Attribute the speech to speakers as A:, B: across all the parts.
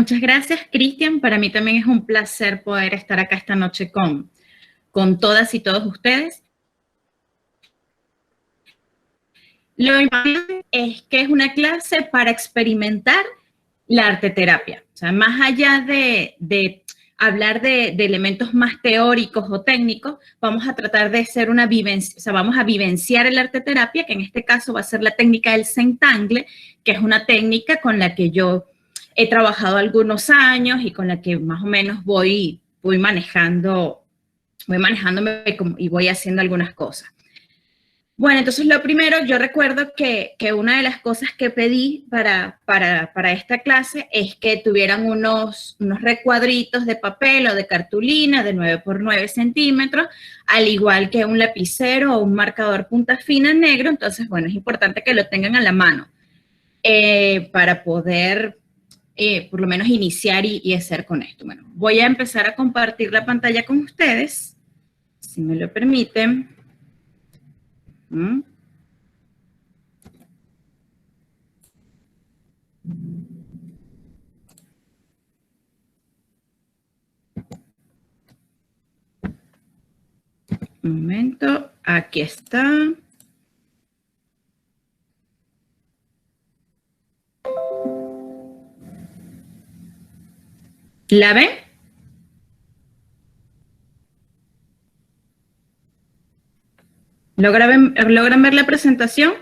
A: muchas gracias, Cristian. Para mí también es un placer poder estar acá esta noche con todas y todos ustedes. Lo importante es que es una clase para experimentar la arteterapia. O sea, más allá de hablar de elementos más teóricos o técnicos, vamos a tratar de hacer una vivencia, o sea, vamos a vivenciar el arteterapia, que en este caso va a ser la técnica del Zentangle, que es una técnica con la que yo he trabajado algunos años y con la que más o menos voy manejándome y voy haciendo algunas cosas. Bueno, entonces lo primero, yo recuerdo que una de las cosas que pedí para esta clase es que tuvieran unos recuadritos de papel o de cartulina de 9 por 9 centímetros, al igual que un lapicero o un marcador punta fina negro. Entonces, bueno, es importante que lo tengan a la mano para poder por lo menos iniciar y hacer con esto. Bueno, voy a empezar a compartir la pantalla con ustedes, si me lo permiten. Un momento, aquí está. ¿La ven? ¿Logran ver la presentación?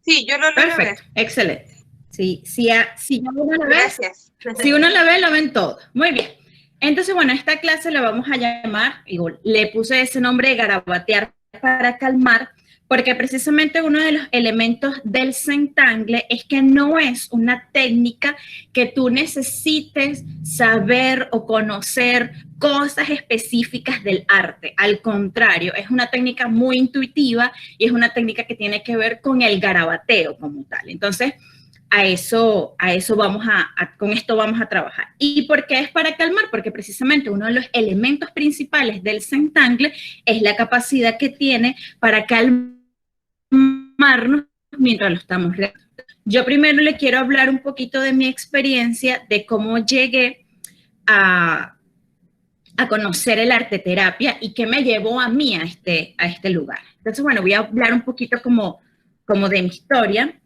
B: Sí, yo lo logro ver.
A: Perfecto, excelente. Sí, si uno la ve, gracias. Si uno la ve, lo ven todo. Muy bien. Entonces, bueno, esta clase la vamos a llamar, le puse ese nombre de garabatear para calmar, porque precisamente uno de los elementos del Zentangle es que no es una técnica que tú necesites saber o conocer cosas específicas del arte. Al contrario, es una técnica muy intuitiva y es una técnica que tiene que ver con el garabateo como tal. Entonces, con esto vamos a trabajar. ¿Y por qué es para calmar? Porque precisamente uno de los elementos principales del Zentangle es la capacidad que tiene para calmarnos mientras lo estamos realizando. Yo primero le quiero hablar un poquito de mi experiencia, de cómo llegué a conocer el arteterapia y qué me llevó a mí a este lugar. Entonces, bueno, voy a hablar un poquito como de mi historia,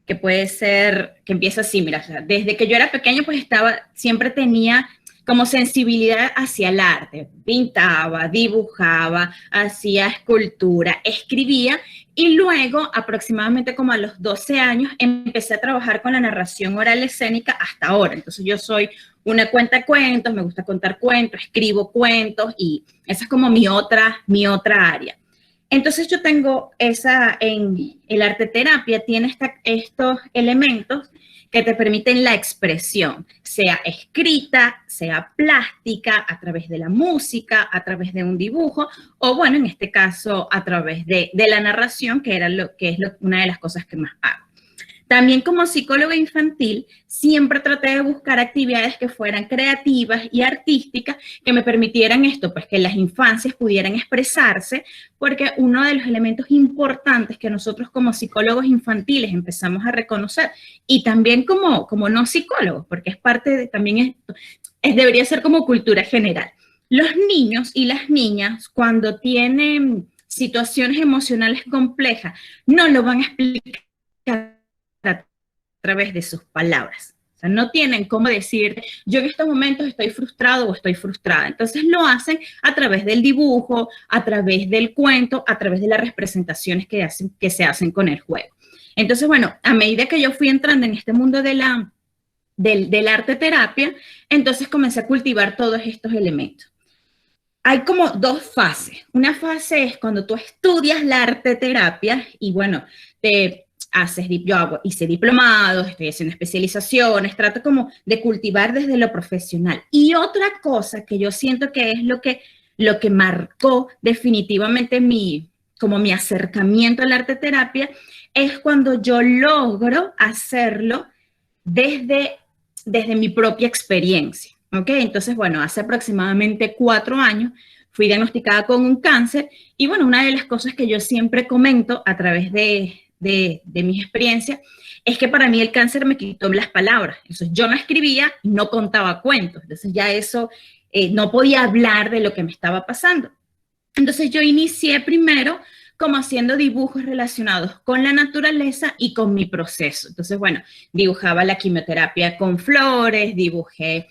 A: que puede ser, que empieza así, mira, o sea, desde que yo era pequeña, pues siempre tenía como sensibilidad hacia el arte. Pintaba, dibujaba, hacía escultura, escribía, y luego, aproximadamente como a los 12 años, empecé a trabajar con la narración oral escénica hasta ahora. Entonces yo soy una cuentacuentos, me gusta contar cuentos, escribo cuentos, y esa es como mi otra área. Entonces yo tengo en el arteterapia tiene estos elementos que te permiten la expresión, sea escrita, sea plástica, a través de la música, a través de un dibujo, o bueno, en este caso, a través de la narración, que es una de las cosas que más hago. También como psicóloga infantil, siempre traté de buscar actividades que fueran creativas y artísticas, que me permitieran esto, pues que las infancias pudieran expresarse, porque uno de los elementos importantes que nosotros como psicólogos infantiles empezamos a reconocer, y también como no psicólogos, porque es parte de, también debería ser como cultura general. Los niños y las niñas, cuando tienen situaciones emocionales complejas, no lo van a explicar a través de sus palabras. O sea, no tienen cómo decir, yo en estos momentos estoy frustrado o estoy frustrada. Entonces lo hacen a través del dibujo, a través del cuento, a través de las representaciones que se hacen con el juego. Entonces, bueno, a medida que yo fui entrando en este mundo de la arteterapia, entonces comencé a cultivar todos estos elementos. Hay como dos fases. Una fase es cuando tú estudias la arteterapia y bueno, yo hice diplomados, estoy haciendo especializaciones, trato como de cultivar desde lo profesional. Y otra cosa que yo siento que es lo que marcó definitivamente mi acercamiento a la arteterapia es cuando yo logro hacerlo desde mi propia experiencia. ¿Ok? Entonces, bueno, hace aproximadamente 4 años fui diagnosticada con un cáncer y bueno, una de las cosas que yo siempre comento a través de de mis experiencias, es que para mí el cáncer me quitó las palabras. Entonces yo no escribía, no contaba cuentos. Entonces ya eso, no podía hablar de lo que me estaba pasando. Entonces yo inicié primero como haciendo dibujos relacionados con la naturaleza y con mi proceso. Entonces, bueno, dibujaba la quimioterapia con flores, dibujé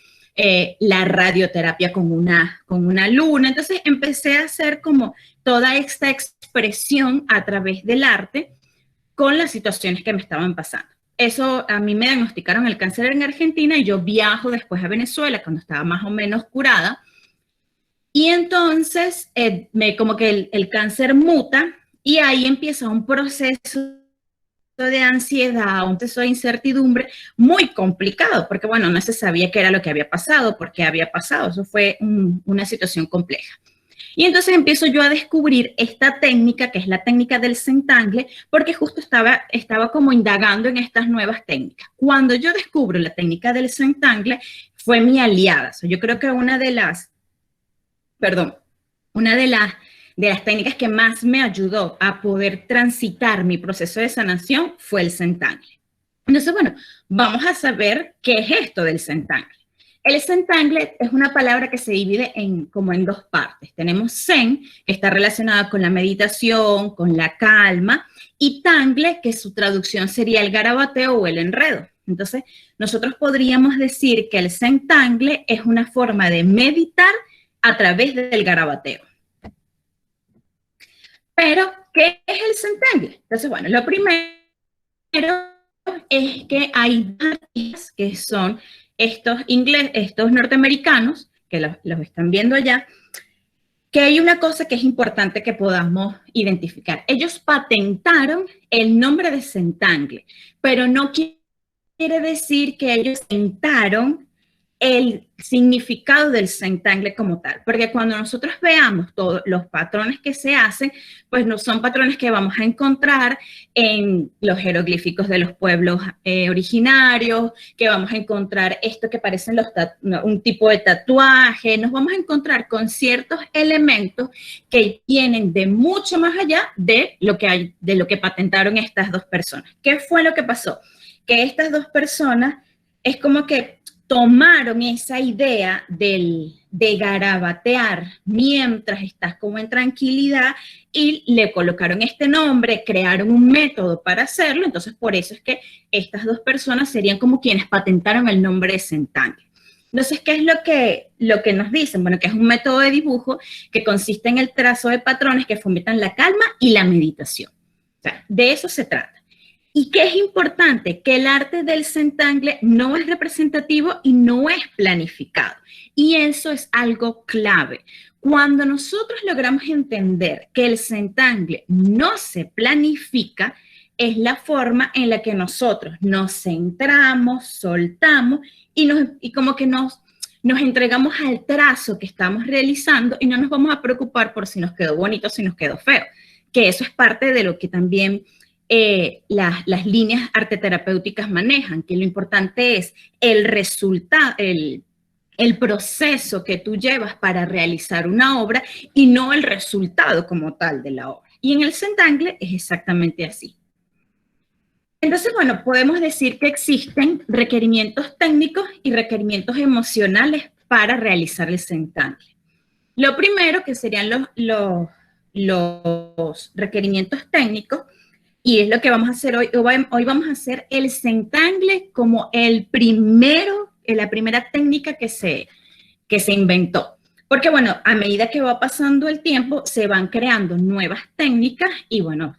A: la radioterapia con una luna. Entonces empecé a hacer como toda esta expresión a través del arte con las situaciones que me estaban pasando. Eso, a mí me diagnosticaron el cáncer en Argentina y yo viajo después a Venezuela cuando estaba más o menos curada. Y entonces, como que el cáncer muta y ahí empieza un proceso de ansiedad, un proceso de incertidumbre muy complicado, porque bueno, no se sabía qué era lo que había pasado, por qué había pasado. Eso fue una situación compleja. Y entonces empiezo yo a descubrir esta técnica, que es la técnica del Zentangle, porque justo estaba como indagando en estas nuevas técnicas. Cuando yo descubro la técnica del Zentangle, fue mi aliada. Yo creo que una de las técnicas que más me ayudó a poder transitar mi proceso de sanación fue el Zentangle. Entonces, bueno, vamos a saber qué es esto del Zentangle. El Zentangle es una palabra que se divide como en dos partes. Tenemos Zen, que está relacionada con la meditación, con la calma, y Tangle, que su traducción sería el garabateo o el enredo. Entonces, nosotros podríamos decir que el Zentangle es una forma de meditar a través del garabateo. Pero, ¿qué es el Zentangle? Entonces, bueno, lo primero es que hay artistas que son estos norteamericanos, que los están viendo allá, que hay una cosa que es importante que podamos identificar. Ellos patentaron el nombre de Zentangle, pero no quiere decir que ellos patentaron el significado del Zentangle como tal, porque cuando nosotros veamos todos los patrones que se hacen, pues no son patrones que vamos a encontrar en los jeroglíficos de los pueblos originarios, que vamos a encontrar esto que parecen un tipo de tatuaje, nos vamos a encontrar con ciertos elementos que vienen de mucho más allá de lo que patentaron estas dos personas. ¿Qué fue lo que pasó? Que estas dos personas es como que tomaron esa idea de garabatear mientras estás como en tranquilidad y le colocaron este nombre, crearon un método para hacerlo. Entonces, por eso es que estas dos personas serían como quienes patentaron el nombre de Zentangle. Entonces, ¿qué es lo que nos dicen? Bueno, que es un método de dibujo que consiste en el trazo de patrones que fomentan la calma y la meditación. O sea, de eso se trata. ¿Y qué es importante? Que el arte del Zentangle no es representativo y no es planificado. Y eso es algo clave. Cuando nosotros logramos entender que el Zentangle no se planifica, es la forma en la que nosotros nos centramos, soltamos y como que nos entregamos al trazo que estamos realizando y no nos vamos a preocupar por si nos quedó bonito o si nos quedó feo. Que eso es parte de lo que también las líneas arteterapéuticas manejan, que lo importante es el resultado, el proceso que tú llevas para realizar una obra y no el resultado como tal de la obra. Y en el Zentangle es exactamente así. Entonces, bueno, podemos decir que existen requerimientos técnicos y requerimientos emocionales para realizar el Zentangle. Lo primero que serían los requerimientos técnicos. Y es lo que vamos a hacer hoy. Hoy vamos a hacer el Zentangle como la primera técnica que se inventó. Porque, bueno, a medida que va pasando el tiempo, se van creando nuevas técnicas y, bueno,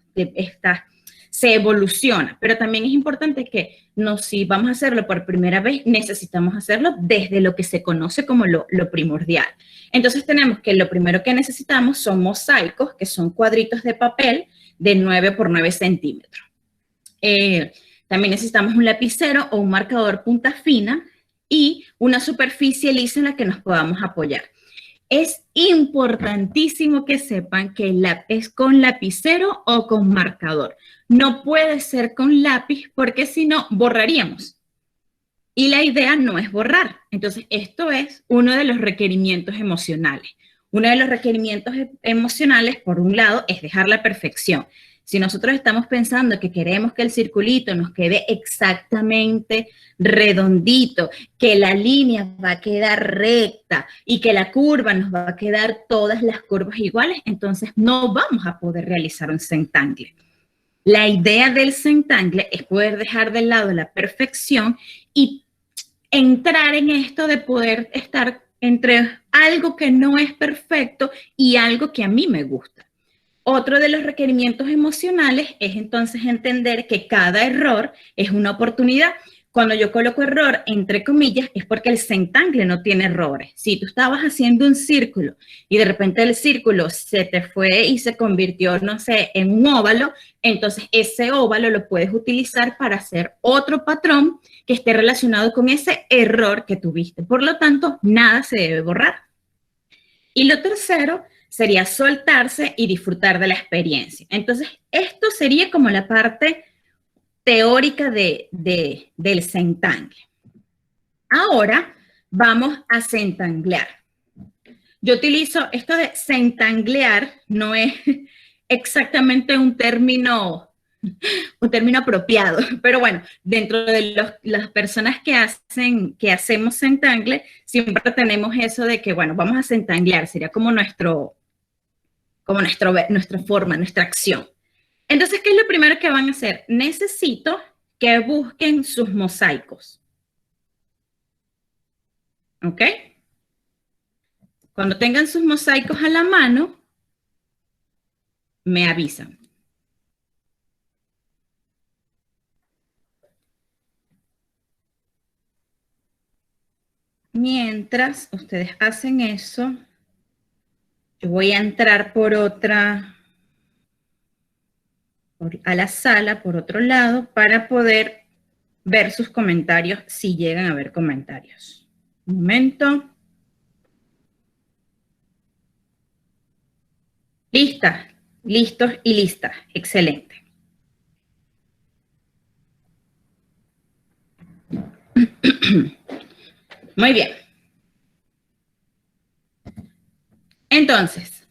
A: se evoluciona. Pero también es importante que si vamos a hacerlo por primera vez, necesitamos hacerlo desde lo que se conoce como lo primordial. Entonces tenemos que lo primero que necesitamos son mosaicos, que son cuadritos de papel de 9 por 9 centímetros. También necesitamos un lapicero o un marcador punta fina y una superficie lisa en la que nos podamos apoyar. Es importantísimo que sepan que es con lapicero o con marcador. No puede ser con lápiz porque si no, borraríamos. Y la idea no es borrar. Entonces, esto es uno de los requerimientos emocionales. Uno de los requerimientos emocionales, por un lado, es dejar la perfección. Si nosotros estamos pensando que queremos que el circulito nos quede exactamente redondito, que la línea va a quedar recta y que la curva nos va a quedar todas las curvas iguales, entonces no vamos a poder realizar un centangle. La idea del centangle es poder dejar de lado la perfección y entrar en esto de poder estar entre algo que no es perfecto y algo que a mí me gusta. Otro de los requerimientos emocionales es entonces entender que cada error es una oportunidad. Cuando yo coloco error entre comillas es porque el centangle no tiene errores. Si tú estabas haciendo un círculo y de repente el círculo se te fue y se convirtió, no sé, en un óvalo, entonces ese óvalo lo puedes utilizar para hacer otro patrón que esté relacionado con ese error que tuviste. Por lo tanto, nada se debe borrar. Y lo tercero sería soltarse y disfrutar de la experiencia. Entonces, esto sería como la parte teórica del centangle. Ahora vamos a centanglear. Yo utilizo esto de centanglear, no es exactamente un término apropiado, pero bueno, dentro de las personas que hacemos centangle, siempre tenemos eso de que, bueno, vamos a centanglear, sería como nuestra forma, nuestra acción. Entonces, ¿qué es lo primero que van a hacer? Necesito que busquen sus mosaicos. ¿Ok? Cuando tengan sus mosaicos a la mano, me avisan. Mientras ustedes hacen eso, yo voy a entrar a la sala por otro lado para poder ver sus comentarios si llegan a haber comentarios. Un momento. Listas, listos y listas. Excelente. Muy bien. Entonces,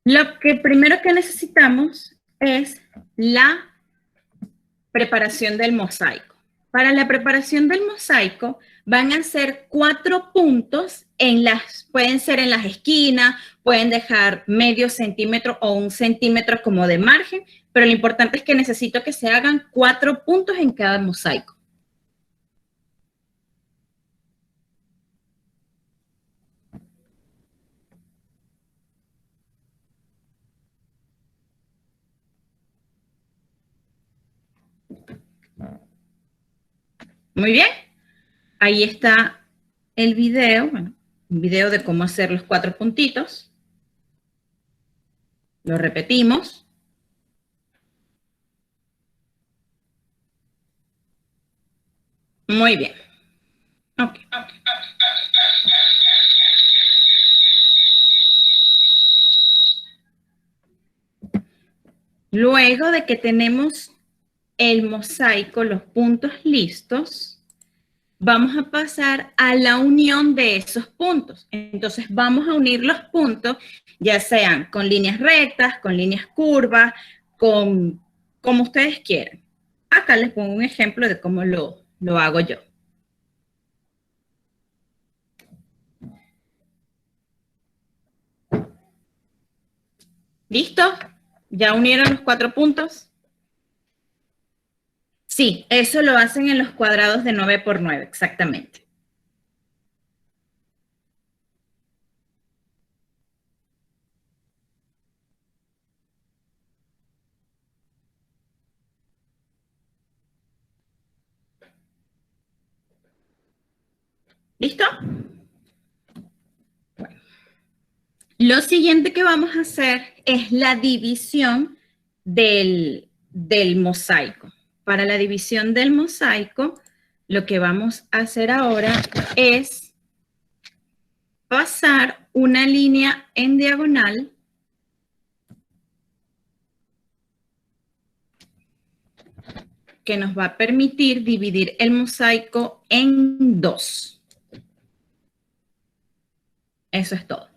A: lo que primero que necesitamos es la preparación del mosaico. Para la preparación del mosaico van a ser 4 puntos, pueden ser en las esquinas, pueden dejar medio centímetro o 1 centímetro como de margen, pero lo importante es que necesito que se hagan 4 puntos en cada mosaico. Muy bien. Ahí está el video, bueno, un video de cómo hacer los 4 puntitos. Lo repetimos. Muy bien. Ok. Luego de que tenemos el mosaico, los puntos listos, vamos a pasar a la unión de esos puntos. Entonces vamos a unir los puntos, ya sean con líneas rectas, con líneas curvas, como ustedes quieran. Acá les pongo un ejemplo de cómo lo hago yo. ¿Listo? ¿Ya unieron los 4 puntos? Sí, eso lo hacen en los cuadrados de 9 por 9, exactamente. ¿Listo? Bueno. Lo siguiente que vamos a hacer es la división del mosaico. Para la división del mosaico, lo que vamos a hacer ahora es pasar una línea en diagonal que nos va a permitir dividir el mosaico en 2. Eso es todo.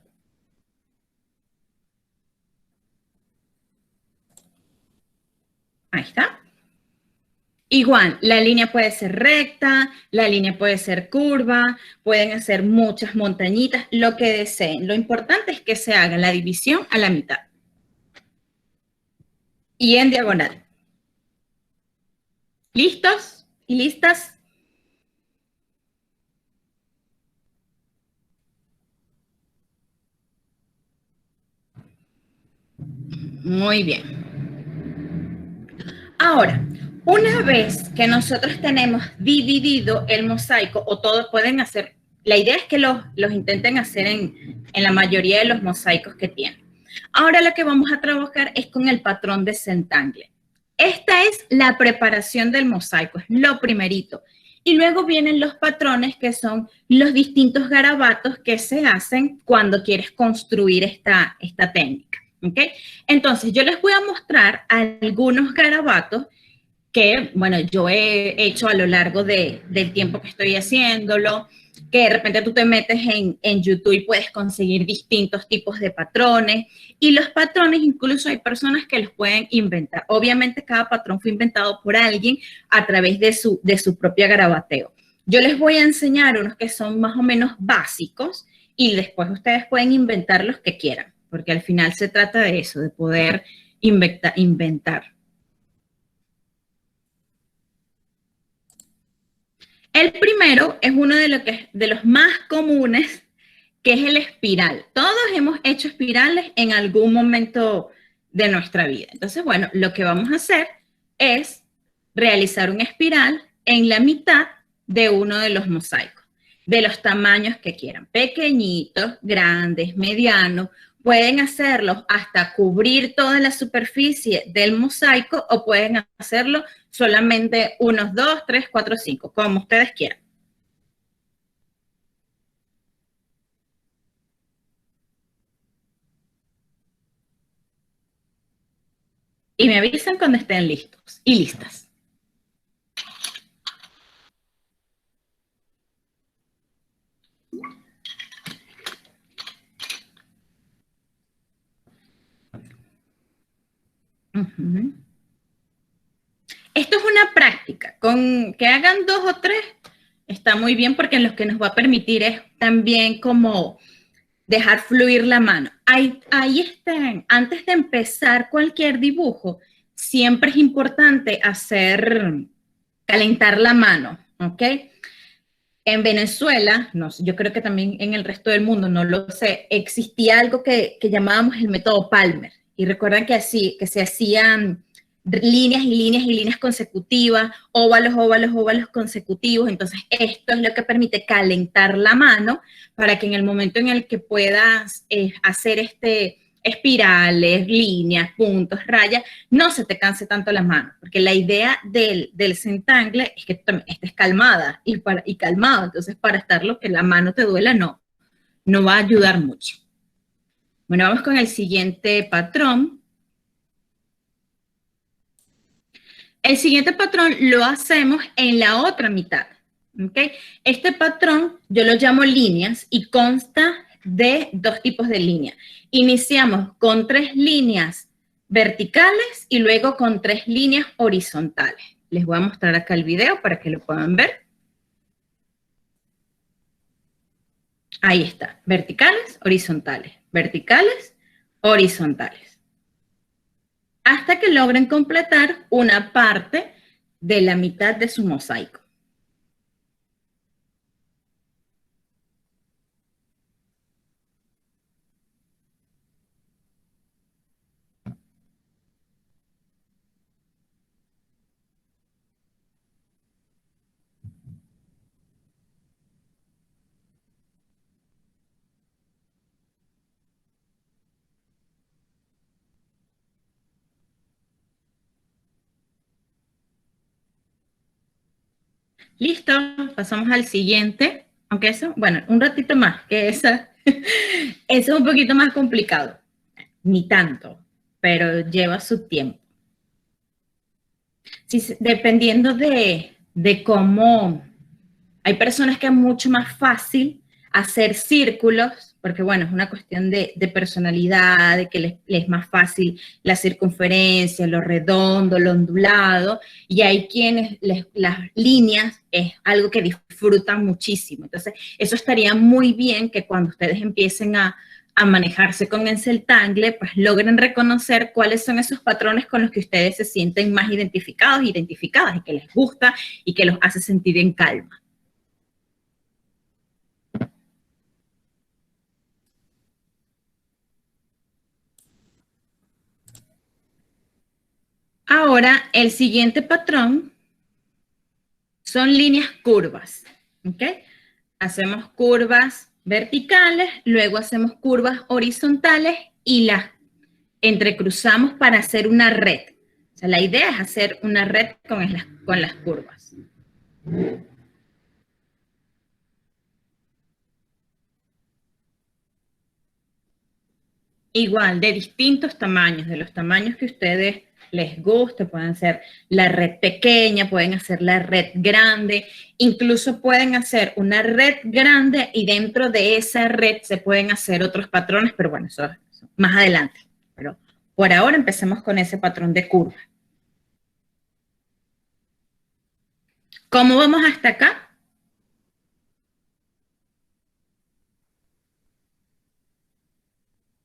A: Ahí está. Igual, la línea puede ser recta, la línea puede ser curva, pueden hacer muchas montañitas, lo que deseen. Lo importante es que se haga la división a la mitad. Y en diagonal. ¿Listos? ¿Y listas? Muy bien. Ahora, una vez que nosotros tenemos dividido el mosaico, o todos pueden hacer, la idea es que los intenten hacer en la mayoría de los mosaicos que tienen. Ahora lo que vamos a trabajar es con el patrón de centangle. Esta es la preparación del mosaico, es lo primerito. Y luego vienen los patrones, que son los distintos garabatos que se hacen cuando quieres construir esta técnica. ¿Okay? Entonces, yo les voy a mostrar algunos garabatos que, bueno, yo he hecho a lo largo del tiempo que estoy haciéndolo, que de repente tú te metes en YouTube y puedes conseguir distintos tipos de patrones, y los patrones incluso hay personas que los pueden inventar. Obviamente cada patrón fue inventado por alguien a través de su propio garabateo. Yo les voy a enseñar unos que son más o menos básicos y después ustedes pueden inventar los que quieran, porque al final se trata de eso, de poder inventar. El primero es uno de los más comunes, que es el espiral. Todos hemos hecho espirales en algún momento de nuestra vida. Entonces, bueno, lo que vamos a hacer es realizar un espiral en la mitad de uno de los mosaicos, de los tamaños que quieran, pequeñitos, grandes, medianos. Pueden hacerlos hasta cubrir toda la superficie del mosaico, o pueden hacerlo solamente unos 2, 3, 4, 5, como ustedes quieran. Y me avisan cuando estén listos y listas. Esto es una práctica. Con que hagan 2 o 3 está muy bien, porque lo que nos va a permitir es también como dejar fluir la mano. Ahí están. Antes de empezar cualquier dibujo, siempre es importante calentar la mano, ¿ok? En Venezuela, no, yo creo que también en el resto del mundo, no lo sé, existía algo que llamábamos el método Palmer. Y recuerdan que se hacían líneas y líneas y líneas consecutivas, óvalos, óvalos, óvalos consecutivos. Entonces, esto es lo que permite calentar la mano para que en el momento en el que puedas hacer espirales, líneas, puntos, rayas, no se te canse tanto la mano, porque la idea del centangle es que estés calmada y calmado. Entonces, para estar lo que la mano te duela, no va a ayudar mucho. Bueno, vamos con el siguiente patrón. El siguiente patrón lo hacemos en la otra mitad, ¿ok? Este patrón yo lo llamo líneas y consta de 2 tipos de líneas. Iniciamos con 3 líneas verticales y luego con 3 líneas horizontales. Les voy a mostrar acá el video para que lo puedan ver. Ahí está, verticales, horizontales, verticales, horizontales. Hasta que logren completar una parte de la mitad de su mosaico. Listo, pasamos al siguiente, aunque eso, bueno, un ratito más, que esa es un poquito más complicado, ni tanto, pero lleva su tiempo. Sí, dependiendo de cómo, hay personas que es mucho más fácil hacer círculos, porque bueno, es una cuestión de personalidad, de que les es más fácil la circunferencia, lo redondo, lo ondulado, y hay quienes las líneas es algo que disfrutan muchísimo. Entonces, eso estaría muy bien que cuando ustedes empiecen a manejarse con el Celtangle, pues logren reconocer cuáles son esos patrones con los que ustedes se sienten más identificados, identificadas, y que les gusta y que los hace sentir en calma. Ahora, el siguiente patrón son líneas curvas, ¿ok? Hacemos curvas verticales, luego hacemos curvas horizontales y las entrecruzamos para hacer una red. O sea, la idea es hacer una red con las curvas. Igual, de distintos tamaños, de los tamaños que a ustedes les guste, pueden hacer la red pequeña, pueden hacer la red grande, incluso pueden hacer una red grande y dentro de esa red se pueden hacer otros patrones, pero bueno, eso más adelante. Pero por ahora empecemos con ese patrón de curva. ¿Cómo vamos hasta acá?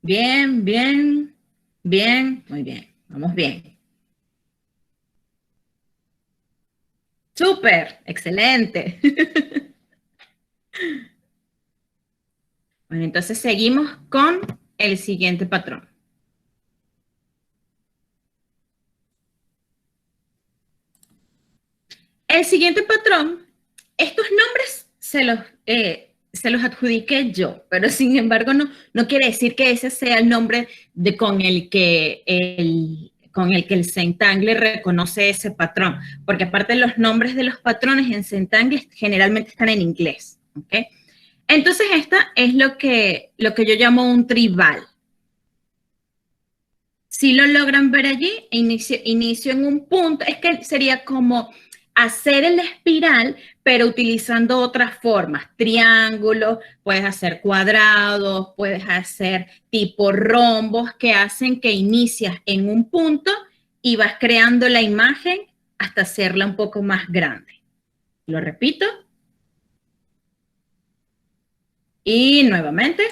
A: Bien, bien, bien, muy bien, vamos bien. Súper, excelente. Bueno, entonces seguimos con el siguiente patrón. El siguiente patrón, estos nombres se los adjudiqué yo, pero sin embargo no quiere decir que ese sea el nombre con el que el Centangle reconoce ese patrón, porque aparte los nombres de los patrones en Centangle generalmente están en inglés, ¿ok? Entonces esta es lo que yo llamo un tribal. Si lo logran ver allí, inicio en un punto, es que sería como hacer el espiral, pero utilizando otras formas, triángulos, puedes hacer cuadrados, puedes hacer tipo rombos que hacen que inicias en un punto y vas creando la imagen hasta hacerla un poco más grande. Lo repito. Y nuevamente.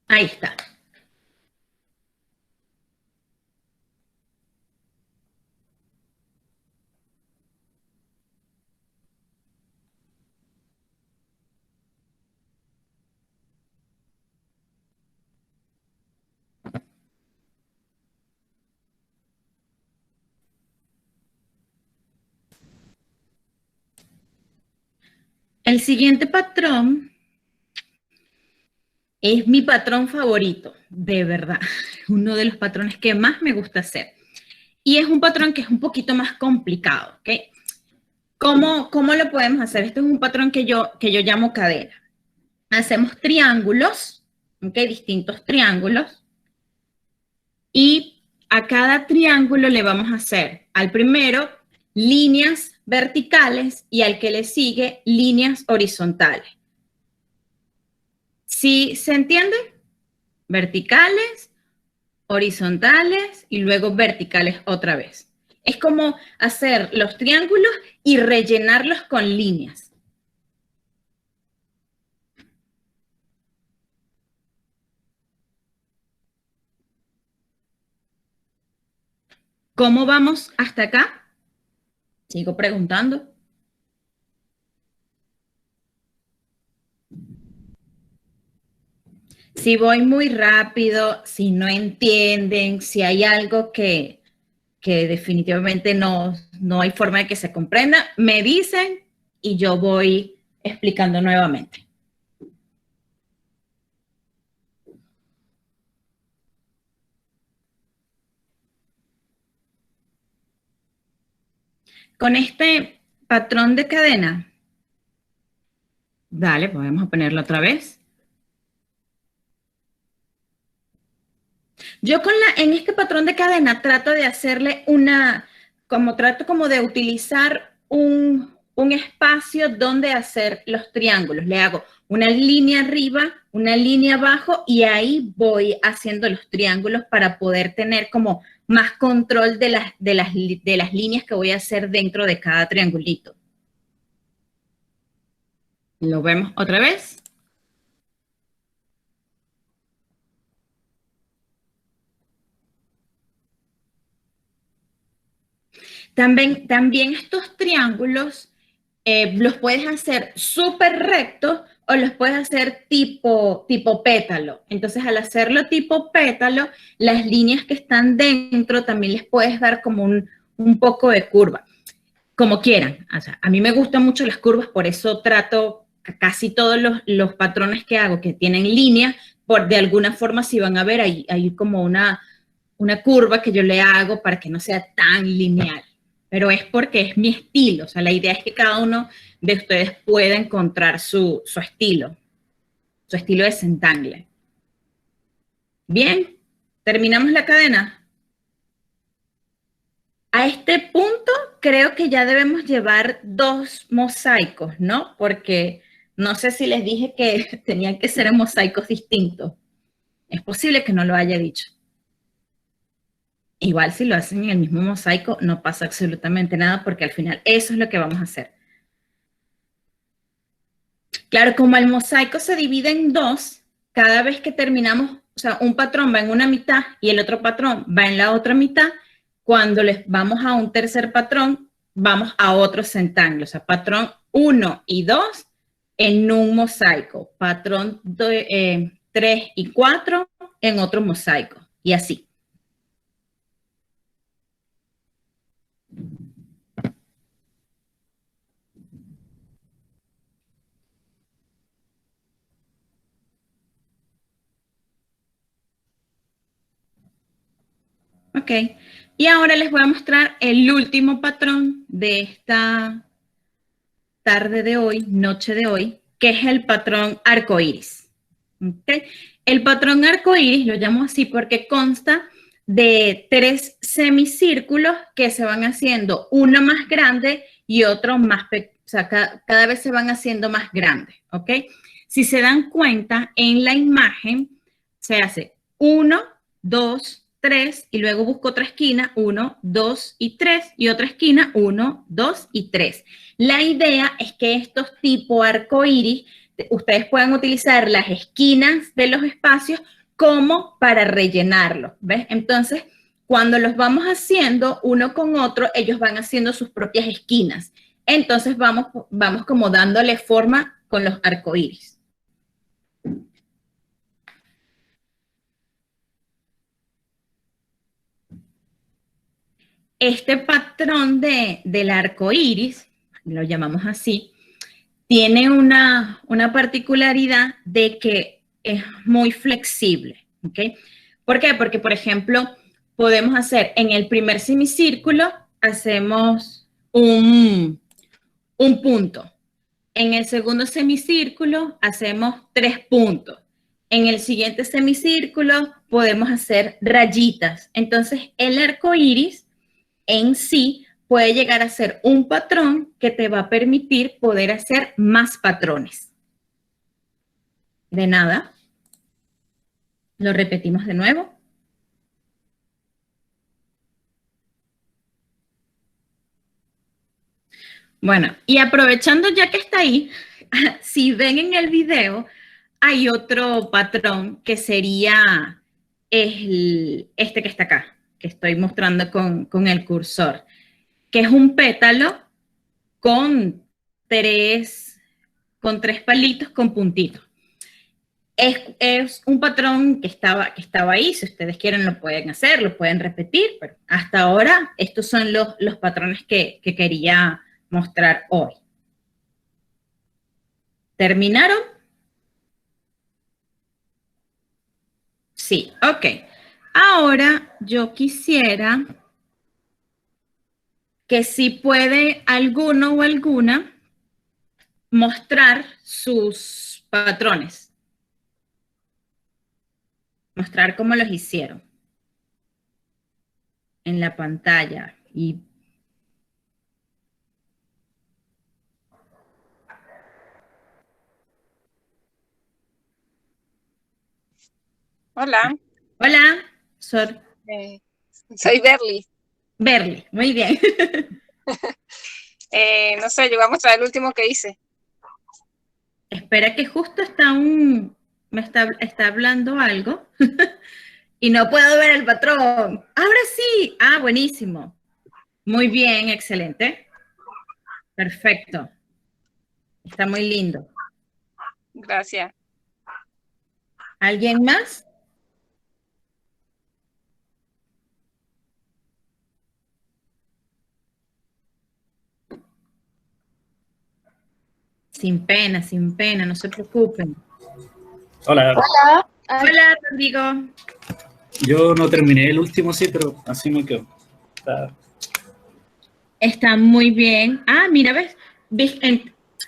A: Ahí está. El siguiente patrón es mi patrón favorito, de verdad. Uno de los patrones que más me gusta hacer. Y es un patrón que es un poquito más complicado, ¿ok? ¿Cómo lo podemos hacer? Este es un patrón que yo llamo cadena. Hacemos triángulos, ¿ok? Distintos triángulos. Y a cada triángulo le vamos a hacer al primero líneas verticales y al que le sigue líneas horizontales. ¿Sí se entiende? Verticales, horizontales y luego verticales otra vez. Es como hacer los triángulos y rellenarlos con líneas. ¿Cómo vamos hasta acá? Sigo preguntando. Si voy muy rápido, si no entienden, si hay algo que definitivamente no hay forma de que se comprenda, me dicen y yo voy explicando nuevamente. Con este patrón de cadena, dale, podemos ponerlo otra vez. Yo en este patrón de cadena trato de hacerle trato como de utilizar un un espacio donde hacer los triángulos. Le hago una línea arriba, una línea abajo y ahí voy haciendo los triángulos para poder tener como más control de las líneas que voy a hacer dentro de cada triangulito. Lo vemos otra vez. También estos triángulos los puedes hacer súper rectos o los puedes hacer tipo pétalo. Entonces, al hacerlo tipo pétalo, las líneas que están dentro también les puedes dar como un poco de curva. Como quieran. O sea, a mí me gustan mucho las curvas, por eso trato casi todos los patrones que hago que tienen líneas, de alguna forma si van a ver, hay como una curva que yo le hago para que no sea tan lineal. Pero es porque es mi estilo. O sea, la idea es que cada uno de ustedes pueda encontrar su estilo de centangle. Bien, terminamos la cadena. A este punto creo que ya debemos llevar 2 mosaicos, ¿no? Porque no sé si les dije que tenían que ser mosaicos distintos. Es posible que no lo haya dicho. Igual si lo hacen en el mismo mosaico no pasa absolutamente nada porque al final eso es lo que vamos a hacer. Claro, como el mosaico se divide en 2, cada vez que terminamos, o sea, un patrón va en una mitad y el otro patrón va en la otra mitad, cuando les vamos a un tercer patrón, vamos a otro centangle, o sea, patrón 1 y 2 en un mosaico, patrón 3 y 4 en otro mosaico, y así. Ok, y ahora les voy a mostrar el último patrón de esta tarde de hoy, noche de hoy, que es el patrón arcoíris. ¿Okay? El patrón arcoíris lo llamo así porque consta de 3 semicírculos que se van haciendo uno más grande y otro más pequeño. O sea, cada vez se van haciendo más grandes, ¿ok? Si se dan cuenta, en la imagen se hace 1, 2, 3 y luego busco otra esquina, 1, 2 y 3 y otra esquina, 1, 2 y 3. La idea es que estos tipo arcoíris, ustedes puedan utilizar las esquinas de los espacios como para rellenarlos, ¿ves? Entonces, cuando los vamos haciendo uno con otro, ellos van haciendo sus propias esquinas. Entonces, vamos como dándole forma con los arcoíris. Este patrón del arco iris, lo llamamos así, tiene una particularidad de que es muy flexible, ¿ok? ¿Por qué? Porque, por ejemplo, podemos hacer en el primer semicírculo, hacemos un punto. En el segundo semicírculo, hacemos 3 puntos. En el siguiente semicírculo, podemos hacer rayitas. Entonces, el arco iris en sí puede llegar a ser un patrón que te va a permitir poder hacer más patrones. De nada. Lo repetimos de nuevo. Bueno, y aprovechando ya que está ahí, si ven en el video, hay otro patrón que sería este que está acá, que estoy mostrando con el cursor, que es un pétalo con tres palitos con puntitos. Es un patrón que estaba ahí, si ustedes quieren lo pueden hacer, lo pueden repetir, pero hasta ahora estos son los patrones que quería mostrar hoy. ¿Terminaron? Sí, ok. Ahora yo quisiera que si puede alguno o alguna mostrar sus patrones. Mostrar cómo los hicieron en la pantalla. Y
B: Hola.
A: Hola, soy
B: Soy Berly.
A: Berly. Muy bien.
B: No sé, yo voy a mostrar el último que hice.
A: Espera que justo me está hablando algo y no puedo ver el patrón. Ahora sí. Ah, buenísimo. Muy bien, excelente. Perfecto. Está muy lindo.
B: Gracias.
A: ¿Alguien más? Sin pena, no se preocupen.
C: Hola.
D: Hola.
A: Hola, Rodrigo.
C: Yo no terminé el último, sí, pero así me quedo.
A: Está muy bien. Ah, mira, ves.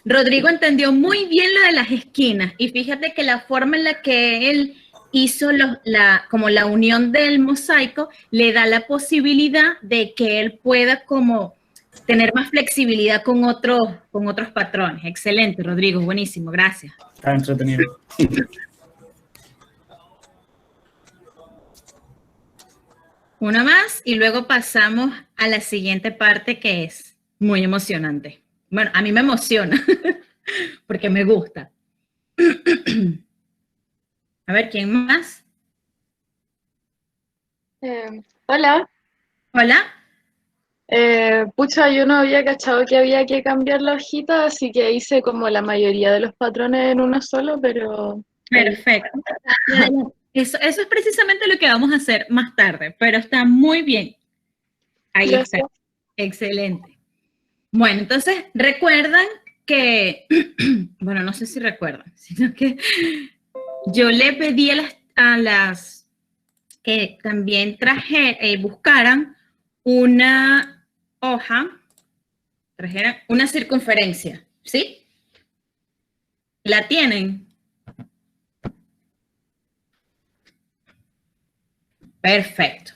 A: Rodrigo entendió muy bien lo de las esquinas y fíjate que la forma en la que él hizo como la unión del mosaico le da la posibilidad de que él pueda como tener más flexibilidad con otros patrones. Excelente, Rodrigo, buenísimo, gracias.
C: Está entretenido.
A: Una más y luego pasamos a la siguiente parte que es muy emocionante. Bueno, a mí me emociona porque me gusta. A ver, ¿quién más?
D: Hola.
A: Hola.
D: Pucha, yo no había cachado que había que cambiar la hojita, así que hice como la mayoría de los patrones en uno solo, pero...
A: Perfecto. Eso es precisamente lo que vamos a hacer más tarde, pero está muy bien. Ahí
D: Gracias.
A: está. Excelente. Bueno, entonces recuerdan que, bueno, no sé si recuerdan, sino que yo le pedí a las que también buscaran una hoja, trajeran una circunferencia, ¿sí? ¿La tienen? Perfecto.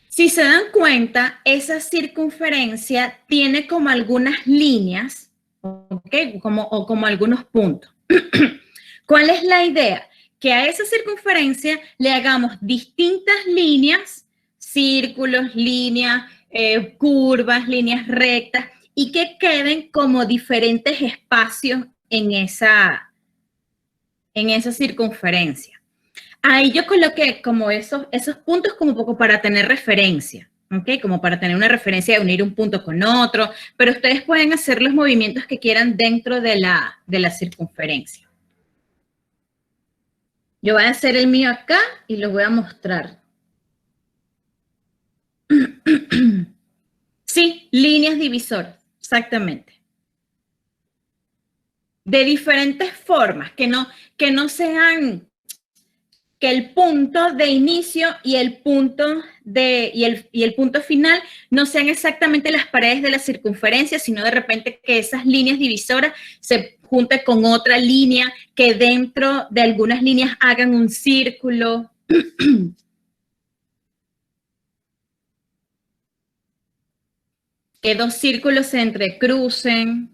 A: Si se dan cuenta, esa circunferencia tiene como algunas líneas, ¿ok? Como algunos puntos. ¿Cuál es la idea? Que a esa circunferencia le hagamos distintas líneas, círculos, líneas, curvas, líneas rectas, y que queden como diferentes espacios en esa circunferencia. Ahí yo coloqué como esos puntos como un poco para tener referencia, ¿ok? Como para tener una referencia de unir un punto con otro, pero ustedes pueden hacer los movimientos que quieran dentro de la circunferencia. Yo voy a hacer el mío acá y los voy a mostrar. Sí, líneas divisoras, exactamente. De diferentes formas, que no sean que el punto de inicio y el punto final no sean exactamente las paredes de la circunferencia, sino de repente que esas líneas divisoras se junten con otra línea, que dentro de algunas líneas hagan un círculo. Que dos círculos se entrecrucen.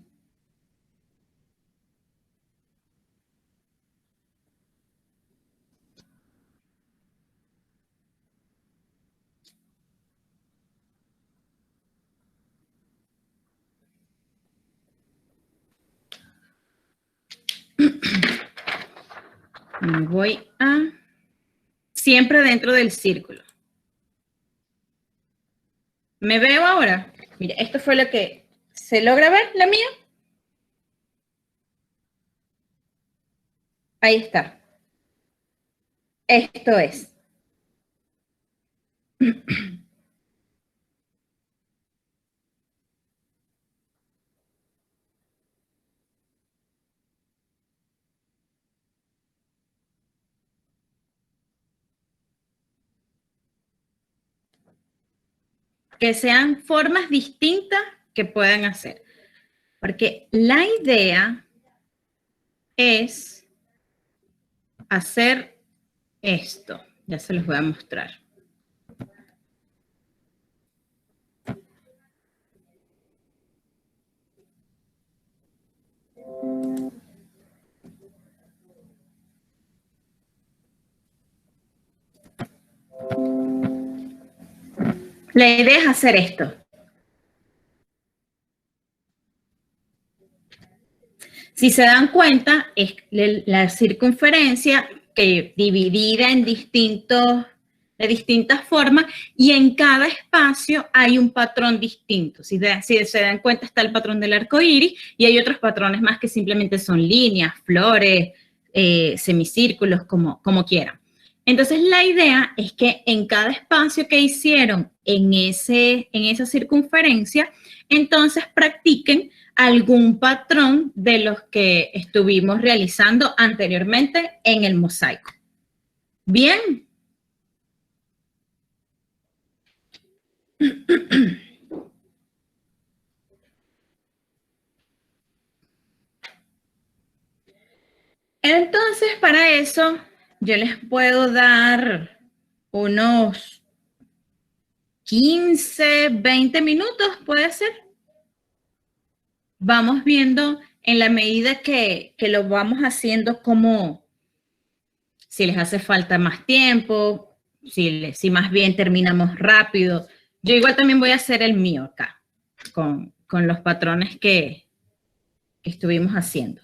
A: Me voy a... Siempre dentro del círculo. ¿Me veo ahora? Mira, esto fue lo que... ¿Se logra ver la mía? Ahí está. Esto es. Que sean formas distintas que puedan hacer. Porque la idea es hacer esto. Ya se los voy a mostrar. La idea es hacer esto. Si se dan cuenta, es la circunferencia que dividida en de distintas formas y en cada espacio hay un patrón distinto. Si se dan cuenta, está el patrón del arco iris y hay otros patrones más que simplemente son líneas, flores, semicírculos, como quieran. Entonces, la idea es que en cada espacio que hicieron en esa circunferencia, entonces practiquen algún patrón de los que estuvimos realizando anteriormente en el mosaico. Bien. Entonces, para eso, yo les puedo dar unos 15, 20 minutos, ¿puede ser? Vamos viendo en la medida que lo vamos haciendo como si les hace falta más tiempo, si más bien terminamos rápido. Yo igual también voy a hacer el mío acá, con los patrones que estuvimos haciendo.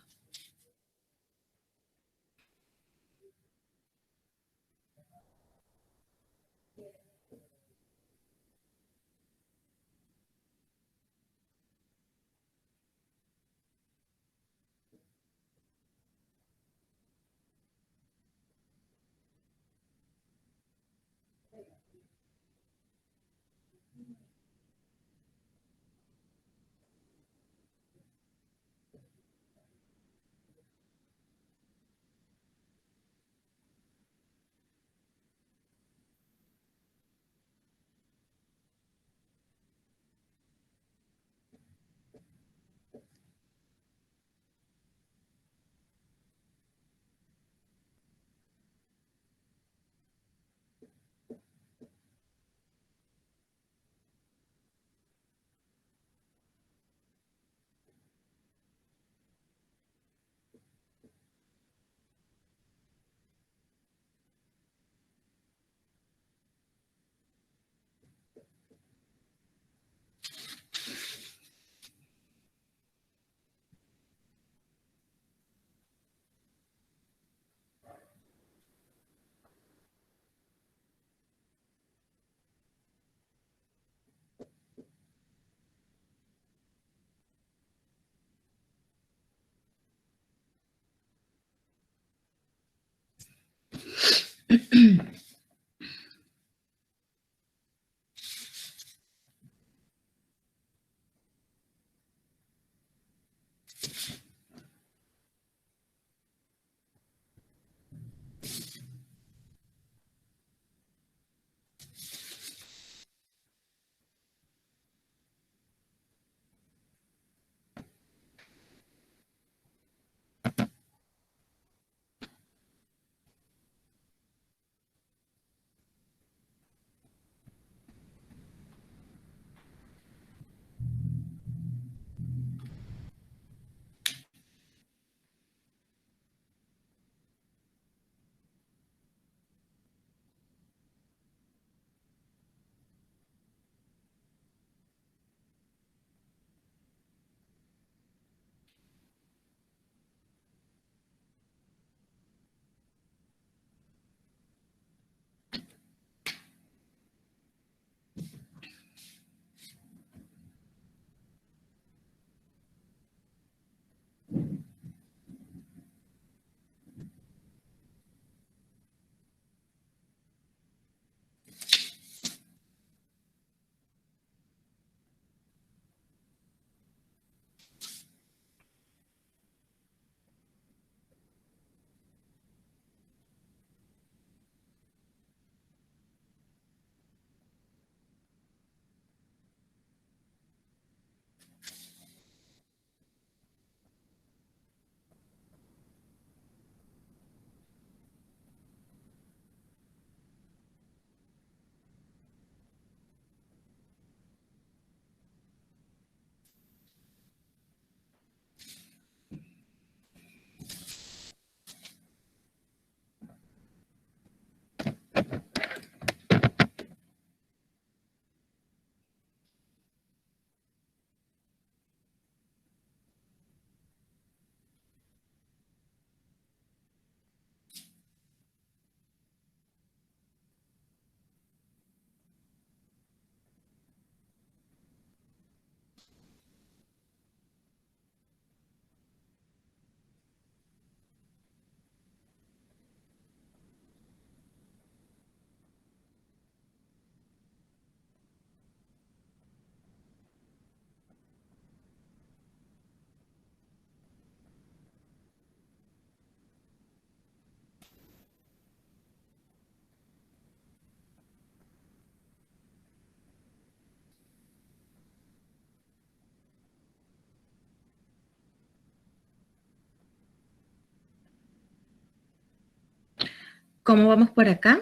A: ¿Cómo vamos por acá?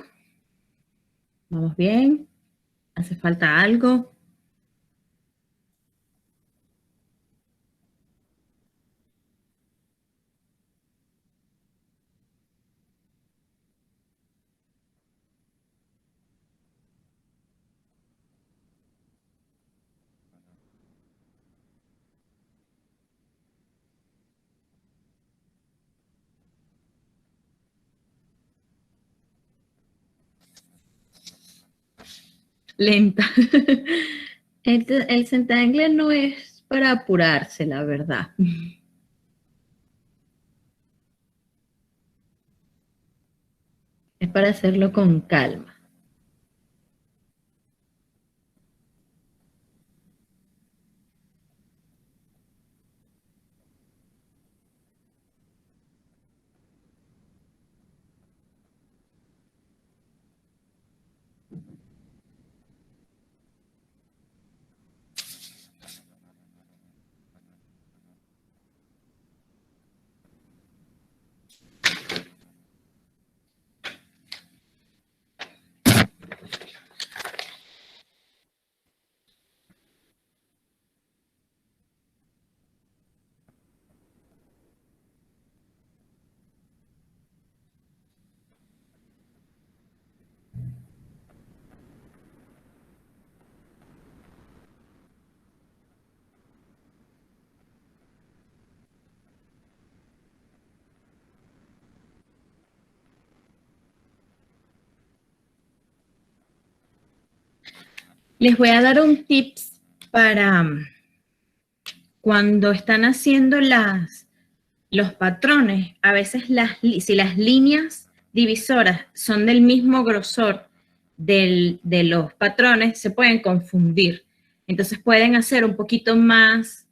A: ¿Vamos bien? ¿Hace falta algo? Lenta. El Zentangle no es para apurarse, la verdad. Es para hacerlo con calma. Les voy a dar un tips para cuando están haciendo los patrones. A veces si las líneas divisoras son del mismo grosor de los patrones, se pueden confundir. Entonces pueden hacer un poquito más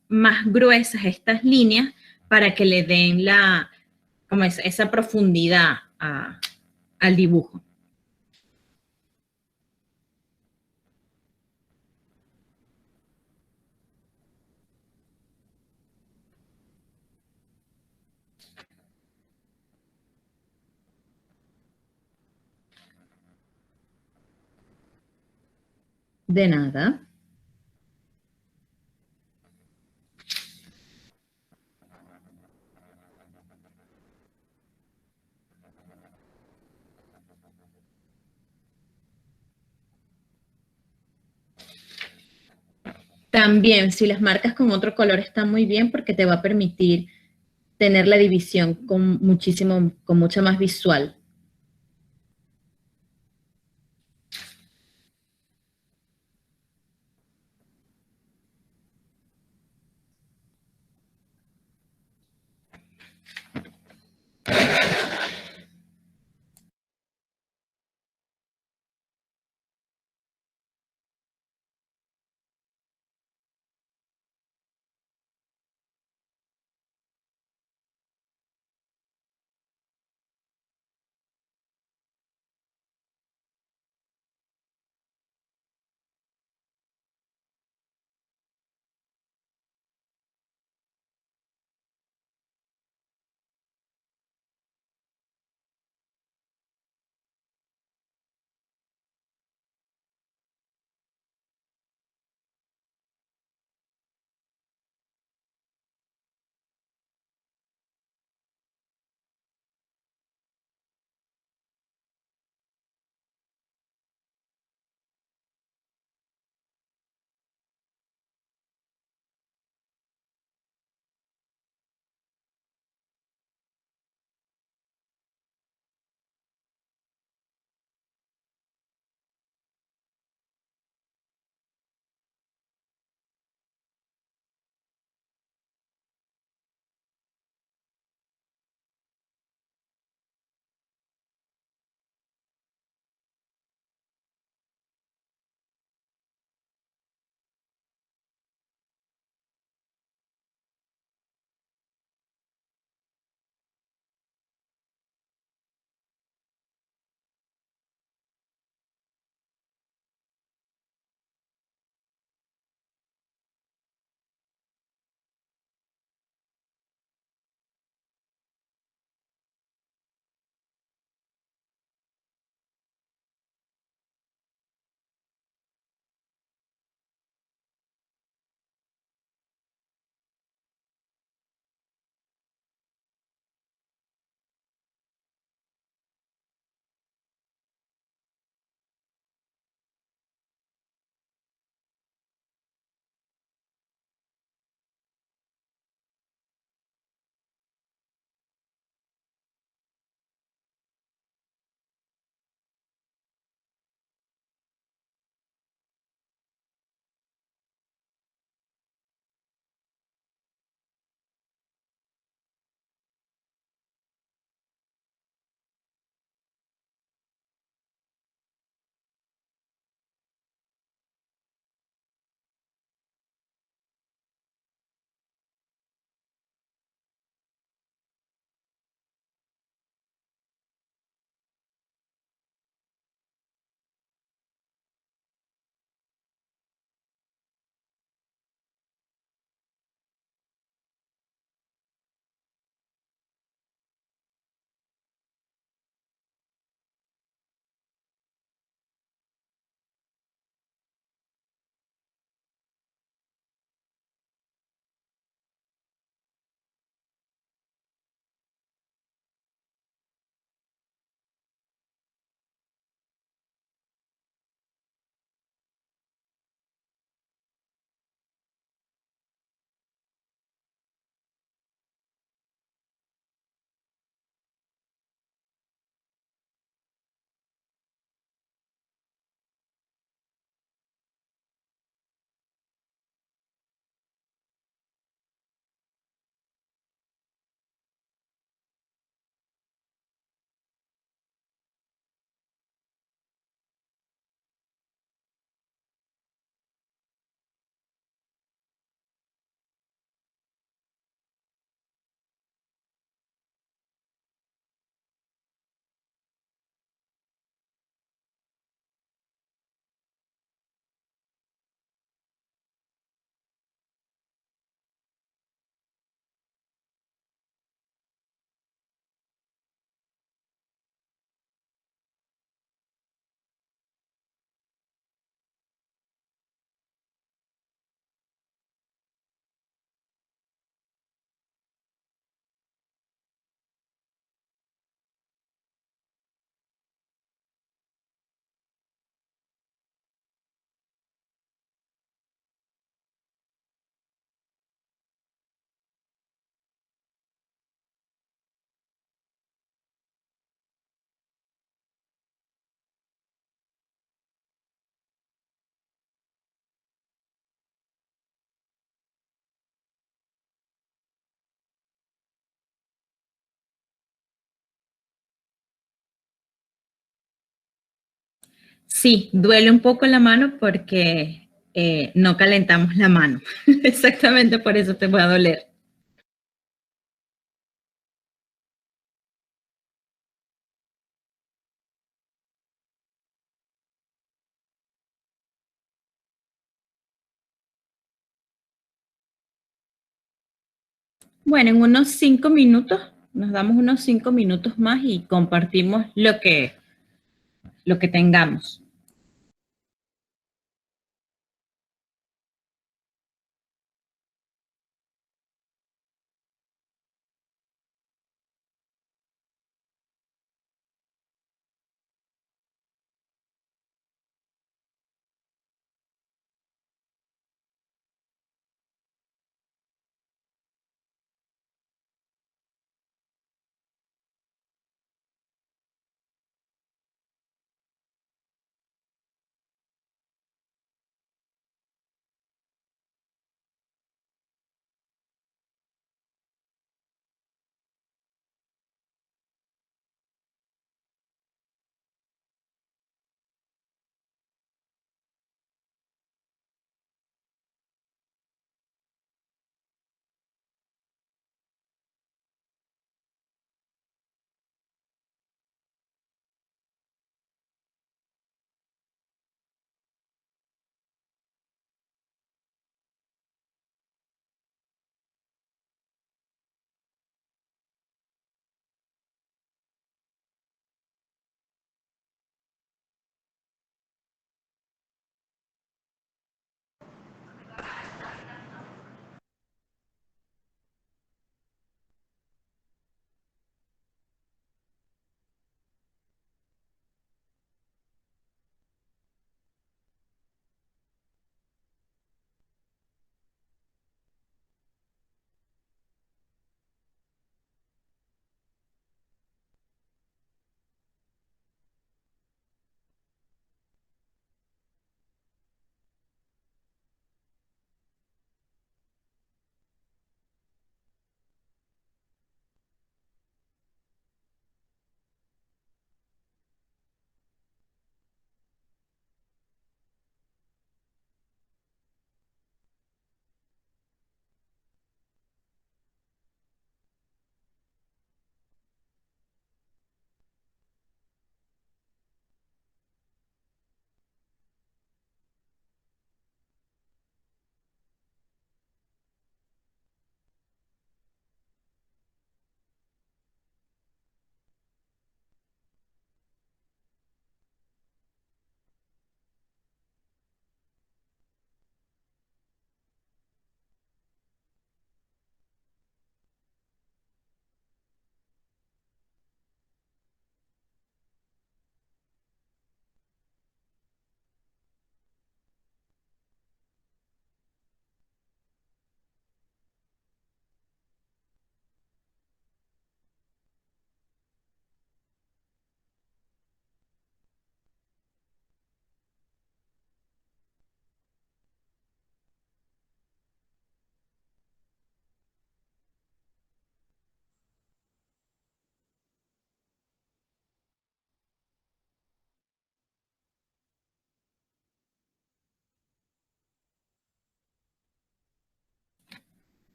A: gruesas estas líneas para que le den como esa profundidad al dibujo. De nada. También, si las marcas con otro color está muy bien porque te va a permitir tener la división con mucha más visual. Sí, duele un poco la mano porque no calentamos la mano. Exactamente por eso te va a doler. Bueno, en unos 5 minutos, nos damos unos 5 minutos más y compartimos lo que tengamos.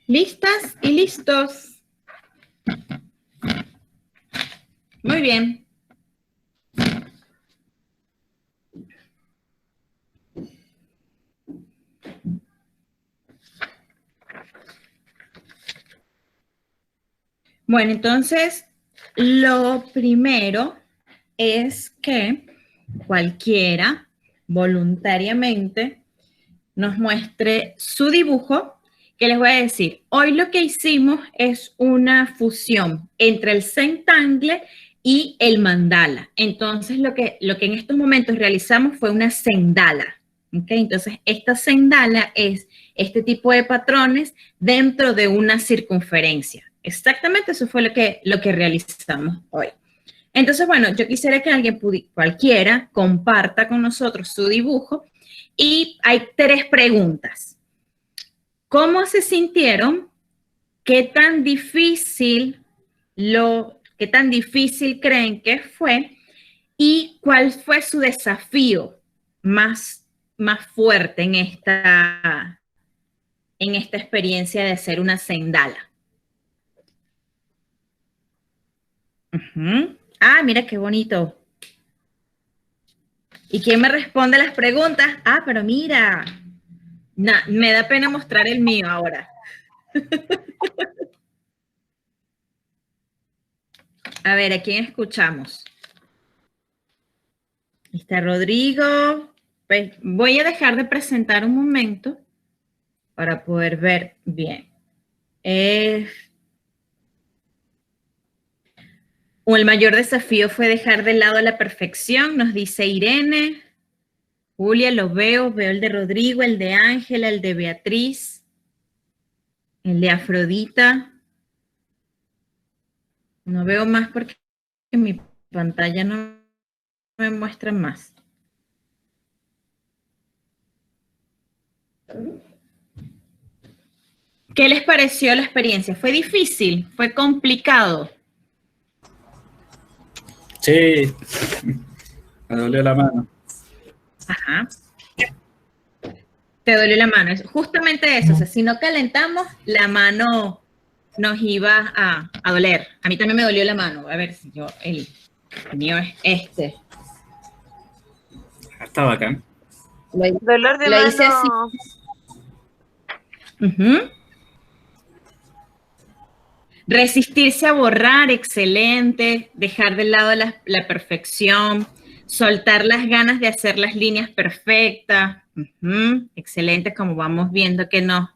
A: ¿Listas y listos? Muy bien. Bueno, entonces, lo primero es que cualquiera voluntariamente nos muestre su dibujo, que les voy a decir, hoy lo que hicimos es una fusión entre el Zentangle y el mandala. Entonces, lo que en estos momentos realizamos fue una sendala. ¿Okay? Entonces, esta sendala es este tipo de patrones dentro de una circunferencia. Exactamente eso fue lo que realizamos hoy. Entonces, bueno, yo quisiera que alguien, cualquiera, comparta con nosotros su dibujo y hay 3 preguntas. ¿Cómo se sintieron? ¿Qué tan difícil creen que fue? ¿Y cuál fue su desafío más fuerte en esta experiencia de ser una sendala? Ah, mira qué bonito. ¿Y quién me responde las preguntas? Ah, pero mira, me da pena mostrar el mío ahora. A ver, ¿a quién escuchamos? Está Rodrigo. Pues voy a dejar de presentar un momento para poder ver bien. O el mayor desafío fue dejar de lado la perfección, nos dice Irene. Julia, lo veo el de Rodrigo, el de Ángela, el de Beatriz, el de Afrodita. No veo más porque en mi pantalla no me muestra más. ¿Qué les pareció la experiencia? ¿Fue difícil? ¿Fue complicado?
C: Sí, me dolió la mano.
A: Ajá. Te dolió la mano. Es justamente eso. O sea, si no calentamos, la mano nos iba a doler. A mí también me dolió la mano. A ver si el mío es este.
C: Está bacán.
B: Dolor de
A: Lo hice así.
B: mano.
A: Resistirse a borrar, excelente. Dejar de lado la perfección. Soltar las ganas de hacer las líneas perfectas. Excelente, como vamos viendo qué nos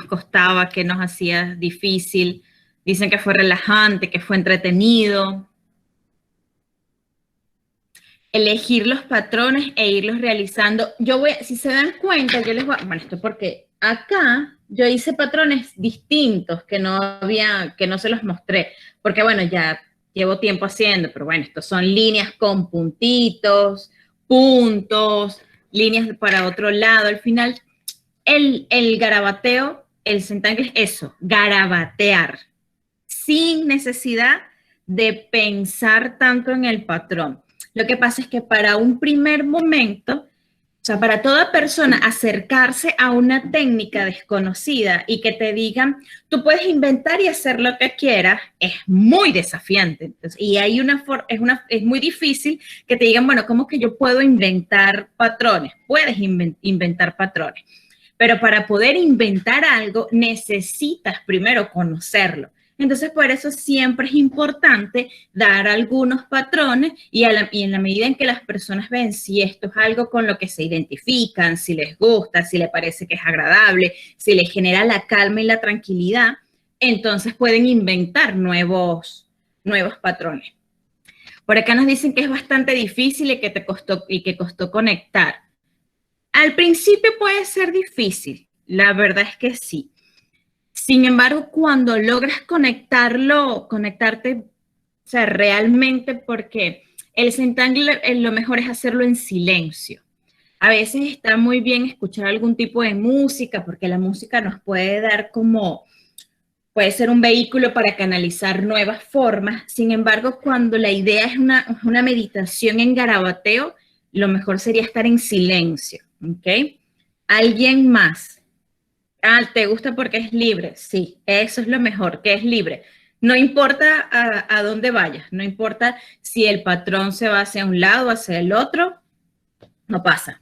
A: costaba, qué nos hacía difícil. Dicen que fue relajante, que fue entretenido. Elegir los patrones e irlos realizando. Si se dan cuenta, yo les voy a... Bueno, esto porque acá yo hice patrones distintos que no se los mostré. Porque bueno, ya llevo tiempo haciendo, pero bueno, estos son líneas con puntitos, puntos, líneas para otro lado. Al final, el garabateo, el centangle es eso, garabatear, sin necesidad de pensar tanto en el patrón. Lo que pasa es que para un primer momento, o sea, para toda persona acercarse a una técnica desconocida y que te digan, tú puedes inventar y hacer lo que quieras, es muy desafiante. Entonces, y hay es muy difícil que te digan, bueno, ¿cómo que yo puedo inventar patrones? Puedes inventar patrones. Pero para poder inventar algo, necesitas primero conocerlo. Entonces, por eso siempre es importante dar algunos patrones y en la medida en que las personas ven si esto es algo con lo que se identifican, si les gusta, si les parece que es agradable, si les genera la calma y la tranquilidad, entonces pueden inventar nuevos patrones. Por acá nos dicen que es bastante difícil y que costó conectar. Al principio puede ser difícil, la verdad es que sí. Sin embargo, cuando logras conectarte, o sea, realmente, porque el centangle lo mejor es hacerlo en silencio. A veces está muy bien escuchar algún tipo de música, porque la música nos puede dar puede ser un vehículo para canalizar nuevas formas. Sin embargo, cuando la idea es una meditación en garabateo, lo mejor sería estar en silencio, ¿ok? ¿Alguien más? Ah, ¿te gusta porque es libre? Sí, eso es lo mejor, que es libre. No importa a dónde vayas, no importa si el patrón se va hacia un lado o hacia el otro, no pasa.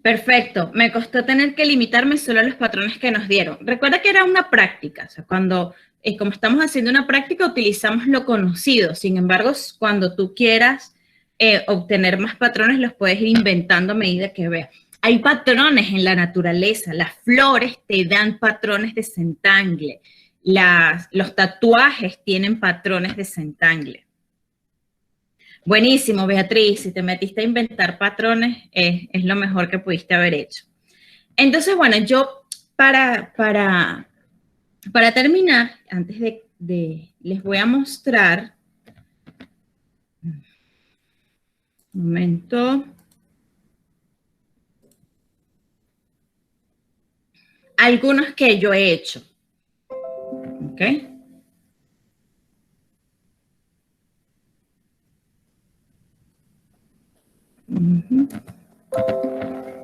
A: Perfecto, me costó tener que limitarme solo a los patrones que nos dieron. Recuerda que era una práctica, o sea, como estamos haciendo una práctica, utilizamos lo conocido. Sin embargo, cuando tú quieras obtener más patrones, los puedes ir inventando a medida que veas. Hay patrones en la naturaleza, las flores te dan patrones de centangle, los tatuajes tienen patrones de centangle. Buenísimo, Beatriz, si te metiste a inventar patrones, es lo mejor que pudiste haber hecho. Entonces, bueno, yo para terminar, antes les voy a mostrar, un momento, algunos que yo he hecho. ¿Ok?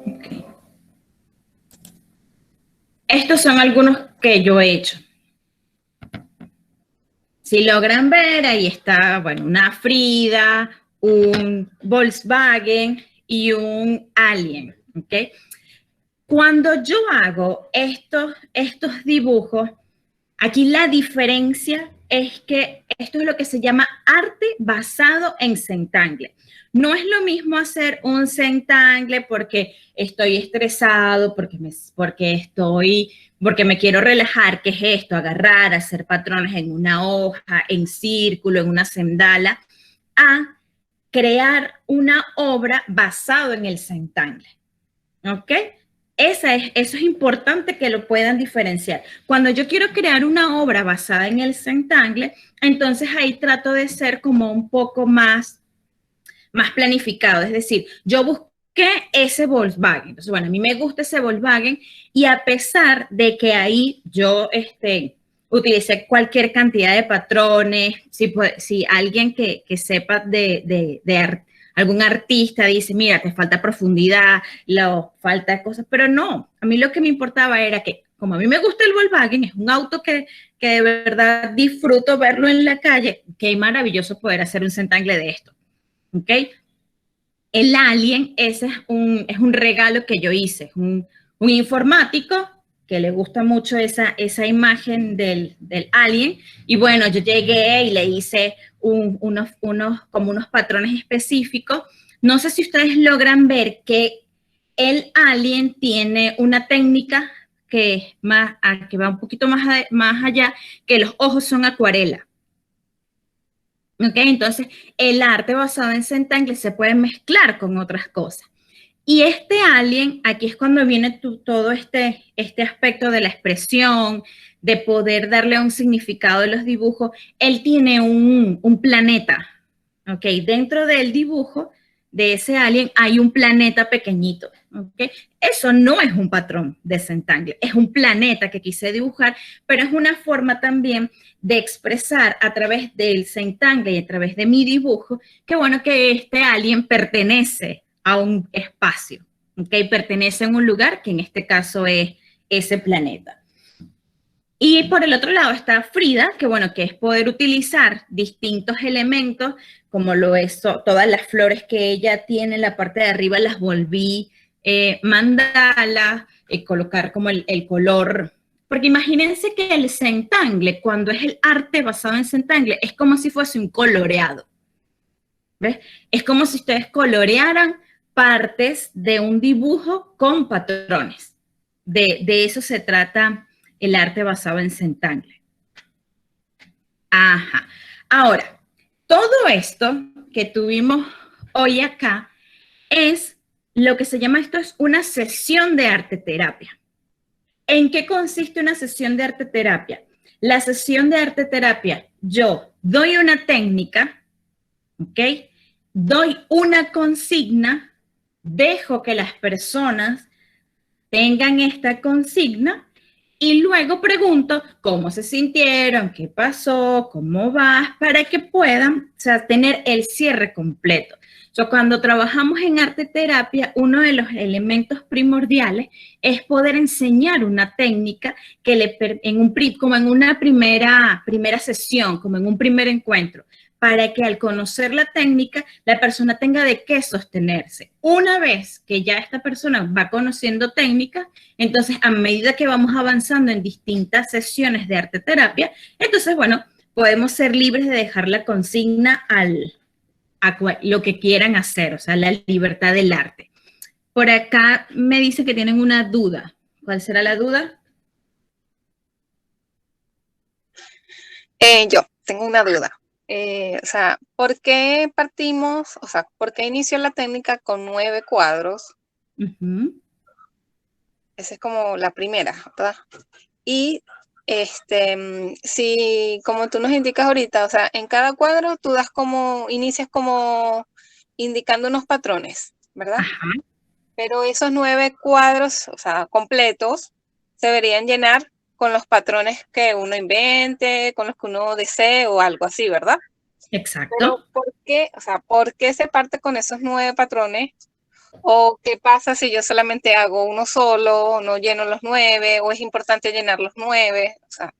A: Okay. Estos son algunos que yo he hecho. Si logran ver, ahí está, bueno, una Frida, un Volkswagen y un Alien, ¿ok? Cuando yo hago estos dibujos, aquí la diferencia es que esto es lo que se llama arte basado en Zentangle. No es lo mismo hacer un Zentangle porque estoy estresado, porque me quiero relajar, que es esto, agarrar, hacer patrones en una hoja, en círculo, en una sendala, a crear una obra basado en el Zentangle. ¿Ok? Eso es importante que lo puedan diferenciar. Cuando yo quiero crear una obra basada en el Zentangle, entonces ahí trato de ser como un poco más planificado. Es decir, yo busqué ese Volkswagen. Entonces, bueno, a mí me gusta ese Volkswagen y a pesar de que ahí yo utilicé cualquier cantidad de patrones, si alguien que sepa de arte, algún artista dice, mira, te falta profundidad, falta cosas, pero no, a mí lo que me importaba era que, como a mí me gusta el Volkswagen, es un auto que de verdad disfruto verlo en la calle, qué maravilloso poder hacer un Zentangle de esto, ¿ok? El Alien, ese es un regalo que yo hice, es un informático que le gusta mucho esa imagen del Alien, y bueno, yo llegué y le hice unos patrones específicos. No sé si ustedes logran ver que el Alien tiene una técnica que va un poquito más allá, que los ojos son acuarela. ¿Ok? Entonces, el arte basado en Zentangle se puede mezclar con otras cosas. Y este Alien, aquí es cuando viene todo este aspecto de la expresión, de poder darle un significado a los dibujos. Él tiene un planeta, ¿ok? Dentro del dibujo de ese Alien hay un planeta pequeñito, ¿ok? Eso no es un patrón de Zentangle, es un planeta que quise dibujar, pero es una forma también de expresar a través del Zentangle y a través de mi dibujo, que bueno, que este Alien pertenece a un espacio, ¿ok? Pertenece a un lugar que en este caso es ese planeta. Y por el otro lado está Frida, que bueno, que es poder utilizar distintos elementos, como lo es todas las flores que ella tiene en la parte de arriba, las volví mandala, colocar como el color, porque imagínense que el Zentangle, cuando es el arte basado en Zentangle, es como si fuese un coloreado, ¿ves? Es como si ustedes colorearan partes de un dibujo con patrones. De eso se trata el arte basado en Zentangle. Ajá. Ahora, todo esto que tuvimos hoy acá es lo que se llama, esto es una sesión de arte terapia. ¿En qué consiste una sesión de arte terapia? La sesión de arte terapia, yo doy una técnica, ¿ok? Doy una consigna, dejo que las personas tengan esta consigna y luego pregunto cómo se sintieron, qué pasó, cómo vas, para que puedan, o sea, tener el cierre completo. Cuando trabajamos en arte terapia, uno de los elementos primordiales es poder enseñar una técnica que como en una primera sesión, como en un primer encuentro, para que al conocer la técnica, la persona tenga de qué sostenerse. Una vez que ya esta persona va conociendo técnicas, entonces a medida que vamos avanzando en distintas sesiones de arte terapia, entonces, bueno, podemos ser libres de dejar la consigna a lo que quieran hacer, o sea, la libertad del arte. Por acá me dice que tienen una duda. ¿Cuál será la duda?
B: Yo tengo una duda. O sea, ¿por qué partimos, o sea, por qué inició la técnica con 9 cuadros? Esa es como la primera, ¿verdad? Y si, como tú nos indicas ahorita, o sea, en cada cuadro tú inicias como indicando unos patrones, ¿verdad?
A: Ajá.
B: Pero esos 9 cuadros, o sea, completos, se deberían llenar con los patrones que uno invente, con los que uno desee o algo así, ¿verdad?
A: Exacto.
B: Pero ¿por qué? O sea, ¿por qué se parte con esos 9 patrones? ¿O qué pasa si yo solamente hago uno solo, no lleno los 9, o es importante llenar los 9? O sea,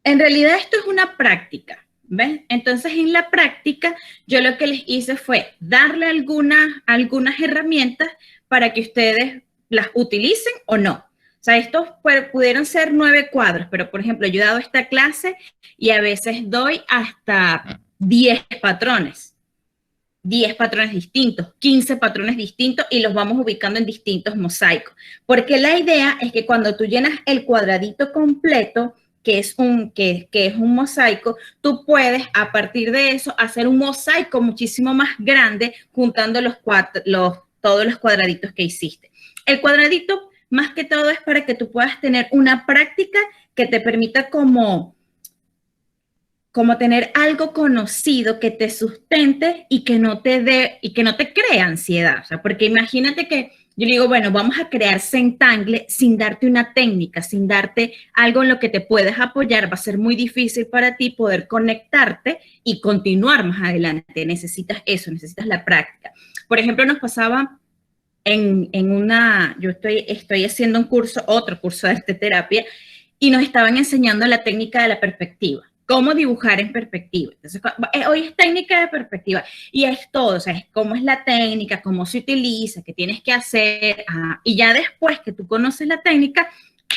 A: En realidad esto es una práctica, ¿ves? Entonces en la práctica yo lo que les hice fue darle algunas herramientas para que ustedes las utilicen o no. O sea, estos pudieron ser 9 cuadros, pero por ejemplo yo he dado esta clase y a veces doy hasta 10 patrones. 10 patrones distintos, 15 patrones distintos y los vamos ubicando en distintos mosaicos. Porque la idea es que cuando tú llenas el cuadradito completo, que es un mosaico, tú puedes a partir de eso hacer un mosaico muchísimo más grande juntando todos los cuadraditos que hiciste. El cuadradito más que todo es para que tú puedas tener una práctica que te permita como tener algo conocido que te sustente y que no te cree ansiedad. O sea, porque imagínate que yo digo, bueno, vamos a crear Zentangle sin darte una técnica, sin darte algo en lo que te puedes apoyar. Va a ser muy difícil para ti poder conectarte y continuar más adelante. Necesitas eso, necesitas la práctica. Por ejemplo, nos pasaba yo estoy haciendo otro curso de arte terapia, y nos estaban enseñando la técnica de la perspectiva. Cómo dibujar en perspectiva. Entonces, hoy es técnica de perspectiva y es todo, o sea, es cómo es la técnica, cómo se utiliza, qué tienes que hacer, y ya después que tú conoces la técnica,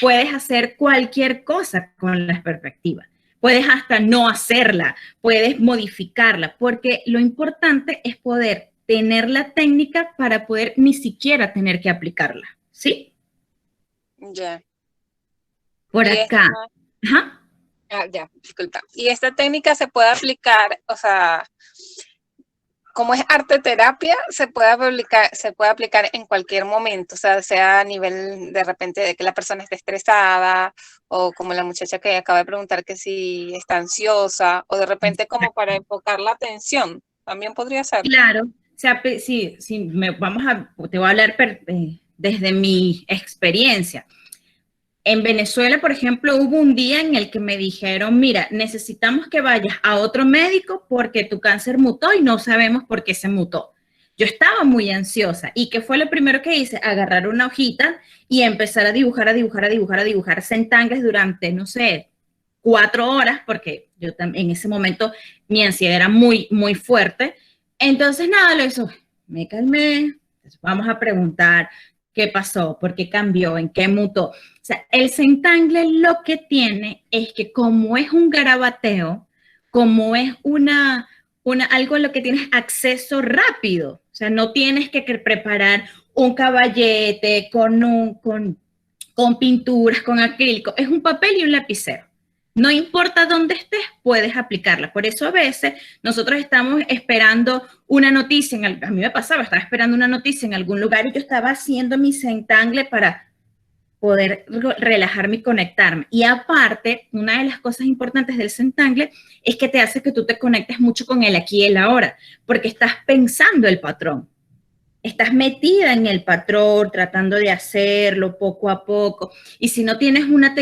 A: puedes hacer cualquier cosa con las perspectivas. Puedes hasta no hacerla, puedes modificarla, porque lo importante es poder tener la técnica para poder ni siquiera tener que aplicarla, ¿sí?
B: ya.
A: Por acá. Ajá.
B: Ya, disculpa. Y esta técnica se puede aplicar, o sea, como es arte terapia, se puede aplicar en cualquier momento, o sea a nivel de repente de que la persona esté estresada, o como la muchacha que acaba de preguntar que si está ansiosa, o de repente como para enfocar la atención, también podría ser.
A: Claro, o sea, sí, te voy a hablar desde mi experiencia. En Venezuela, por ejemplo, hubo un día en el que me dijeron, mira, necesitamos que vayas a otro médico porque tu cáncer mutó y no sabemos por qué se mutó. Yo estaba muy ansiosa. ¿Y qué fue lo primero que hice? Agarrar una hojita y empezar a dibujar Zentangles durante, no sé, 4 horas, porque yo también en ese momento mi ansiedad era muy, muy fuerte. Entonces, nada, lo hizo. Me calmé. Entonces, vamos a preguntar qué pasó, por qué cambió, en qué mutó. O sea, el Zentangle lo que tiene es que como es un garabateo, como es algo a lo que tienes acceso rápido, o sea, no tienes que preparar un caballete con pinturas, con acrílico, es un papel y un lapicero. No importa dónde estés, puedes aplicarla. Por eso a veces nosotros estamos esperando una noticia, a mí me pasaba, estaba esperando una noticia en algún lugar y yo estaba haciendo mi Zentangle para poder relajarme y conectarme. Y aparte, una de las cosas importantes del Zentangle es que te hace que tú te conectes mucho con el aquí y el ahora, porque estás pensando el patrón. Estás metida en el patrón, tratando de hacerlo poco a poco. Y si no tienes una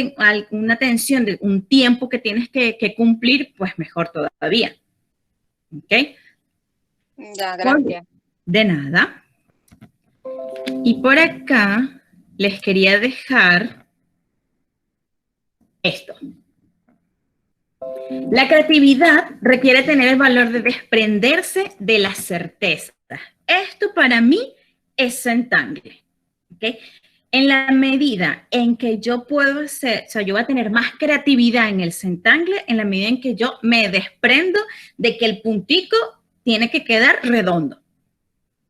A: tensión de un tiempo que tienes que cumplir, pues mejor todavía. ¿Ok?
B: Ya, gracias.
A: De nada. Y por acá les quería dejar esto. La creatividad requiere tener el valor de desprenderse de las certezas. Esto para mí es Zentangle, ¿ok? En la medida en que yo puedo hacer, o sea, yo voy a tener más creatividad en el Zentangle en la medida en que yo me desprendo de que el puntico tiene que quedar redondo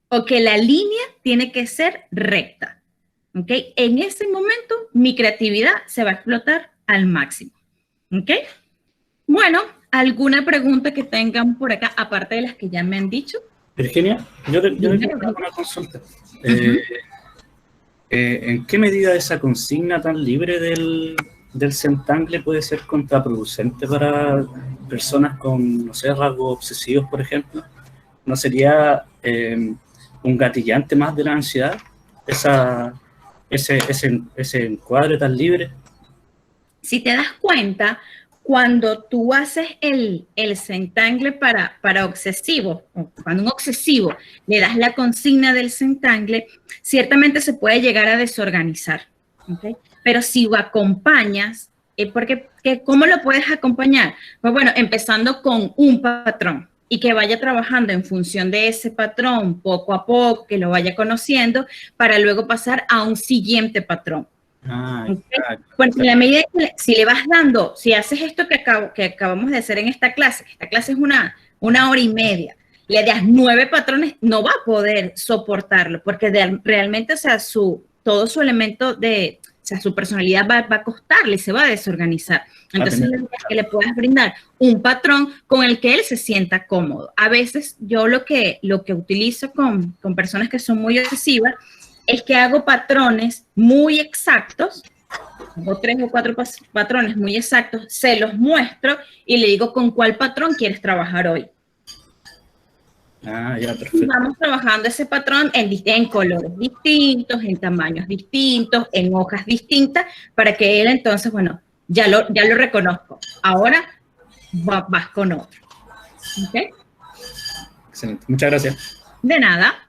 A: o que la línea tiene que ser recta, ¿ok? En ese momento mi creatividad se va a explotar al máximo, ¿ok? Bueno, ¿alguna pregunta que tengan por acá, aparte de las que ya me han dicho?
C: Virginia, yo tengo una consulta. ¿En qué medida esa consigna tan libre del Zentangle puede ser contraproducente para personas con, no sé, rasgos obsesivos, por ejemplo? ¿No sería un gatillante más de la ansiedad ese encuadre tan libre?
A: Si te das cuenta, cuando tú haces el Zentangle para obsesivo, o cuando un obsesivo le das la consigna del Zentangle, ciertamente se puede llegar a desorganizar, ¿okay? Pero si lo acompañas, porque ¿cómo lo puedes acompañar? Pues bueno, empezando con un patrón y que vaya trabajando en función de ese patrón poco a poco, que lo vaya conociendo, para luego pasar a un siguiente patrón. ¿Okay? Bueno, en la medida que si le vas dando, si haces esto que acabamos de hacer en esta clase es una hora y media, le das 9 patrones, no va a poder soportarlo, porque realmente, o sea, todo su elemento de, o sea, su personalidad va a costarle, se va a desorganizar. Entonces, la idea es que le puedas brindar un patrón con el que él se sienta cómodo. A veces, yo lo que utilizo con personas que son muy obsesivas es que hago patrones muy exactos, hago 3 o 4 patrones muy exactos, se los muestro y le digo con cuál patrón quieres trabajar hoy.
C: Ah, ya, perfecto.
A: Vamos trabajando ese patrón en colores distintos, en tamaños distintos, en hojas distintas, para que él entonces, bueno, ya lo reconozco. Ahora vas con otro. ¿Okay?
C: Excelente. Muchas gracias.
A: De nada.